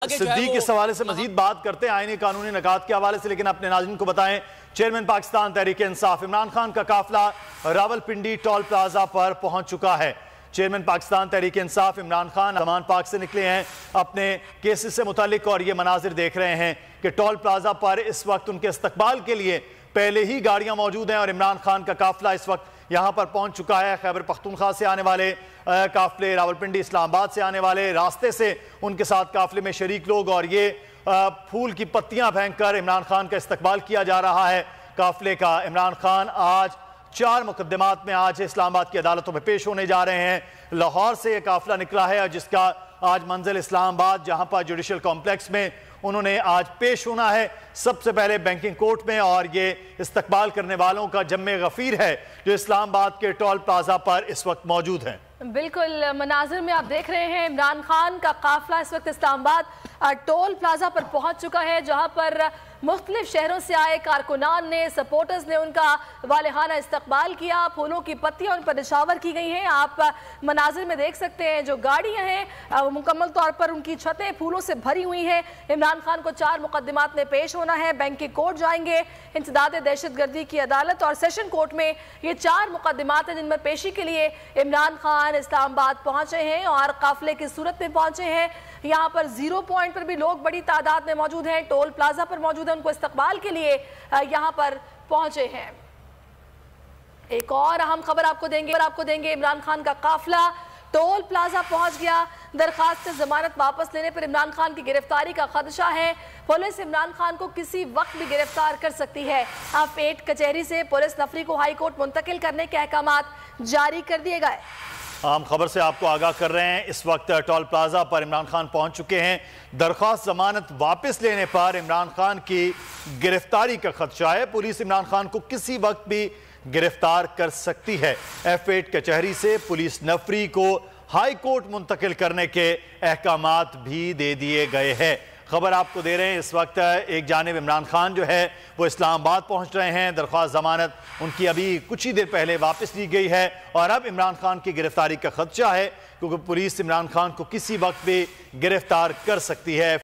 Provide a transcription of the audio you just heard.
सिद्दीक इस हवाले से मजीद बात करते हैं आईनी कानूनी निकात के हवाले से, लेकिन अपने नाज़रीन को बताएं चेयरमैन पाकिस्तान तहरीक इंसाफ इमरान खान का काफिला रावलपिंडी टोल प्लाजा पर पहुंच चुका है। चेयरमैन पाकिस्तान तहरीक इंसाफ इमरान खान अमान पाक से निकले हैं अपने केसेस से मुतालिक, और ये मनाजिर देख रहे हैं कि टोल प्लाजा पर इस वक्त उनके इस्तकबाल के लिए पहले ही गाड़ियां मौजूद हैं और इमरान खान का काफिला इस वक्त यहाँ पर पहुंच चुका है। खैबर पख्तूनख्वा से आने वाले काफिले, रावलपिंडी इस्लामाबाद से आने वाले रास्ते से उनके साथ काफिले में शरीक लोग, और ये फूल की पत्तियां फेंक कर इमरान खान का इस्तकबाल किया जा रहा है काफिले का। इमरान खान आज 4 मुकदमात में आज इस्लामाबाद की अदालतों में पेश होने जा रहे हैं। लाहौर से यह काफिला निकला है और जिसका आज मंजिल इस्लामाबाद, जहां पर जुडिशल कॉम्प्लेक्स में उन्होंने आज पेश होना है सबसे पहले बैंकिंग कोर्ट में, और ये इस्तकबाल करने वालों का जम्मे गफीर है जो इस्लामाबाद के टोल प्लाजा पर इस वक्त मौजूद हैं। बिल्कुल मनाजिर में आप देख रहे हैं इमरान खान का काफिला इस वक्त इस्लामाबाद टोल प्लाजा पर पहुंच चुका है, जहां पर मुख्तलिफ शहरों से आए कारकुनान ने, सपोर्टर्स ने उनका वालेहाना इस्तकबाल किया। फूलों की पत्तियां उन पर निशावर की गई हैं। आप मनाजिर में देख सकते हैं जो गाड़ियां हैं मुकम्मल तौर पर उनकी छतें फूलों से भरी हुई हैं। इमरान खान को 4 मुकदमात में पेश होना है, बैंकिंग कोर्ट जाएंगे, इंसदाद दहशतगर्दी की अदालत और सेशन कोर्ट में। ये 4 मुकदमात हैं जिनमें पेशी के लिए इमरान खान इस्लामाबाद पहुंचे हैं और काफिले की सूरत में पहुंचे हैं। यहाँ पर 0 पॉइंट पर भी लोग बड़ी तादाद में मौजूद हैं, टोल प्लाजा पर मौजूद है, उनको इस्तकबाल के लिए यहाँ पर पहुंचे हैं। एक और अहम खबर आपको देंगे इमरान खान का काफिला टोल प्लाजा पहुंच गया। दरखास्त जमानत वापस लेने पर इमरान खान की गिरफ्तारी का खदशा है। पुलिस इमरान खान को किसी वक्त भी गिरफ्तार कर सकती है। फेट कचहरी से पुलिस नफरी को हाई कोर्ट मुंतकिल करने के अहकामात जारी कर दिए गए। आम खबर से आपको आगाह कर रहे हैं, इस वक्त टोल प्लाजा पर इमरान खान पहुंच चुके हैं। दरख्वास्त जमानत वापस लेने पर इमरान खान की गिरफ्तारी का खदशा है। पुलिस इमरान खान को किसी वक्त भी गिरफ्तार कर सकती है। F8 कचहरी से पुलिस नफरी को हाई कोर्ट मुंतकिल करने के अहकामात भी दे दिए गए हैं। खबर आपको दे रहे हैं, इस वक्त एक जानिब इमरान खान जो है वो इस्लामाबाद पहुंच रहे हैं। दरख्वास्त जमानत उनकी अभी कुछ ही देर पहले वापस ली गई है और अब इमरान खान की गिरफ्तारी का खदशा है क्योंकि पुलिस इमरान खान को किसी वक्त भी गिरफ्तार कर सकती है।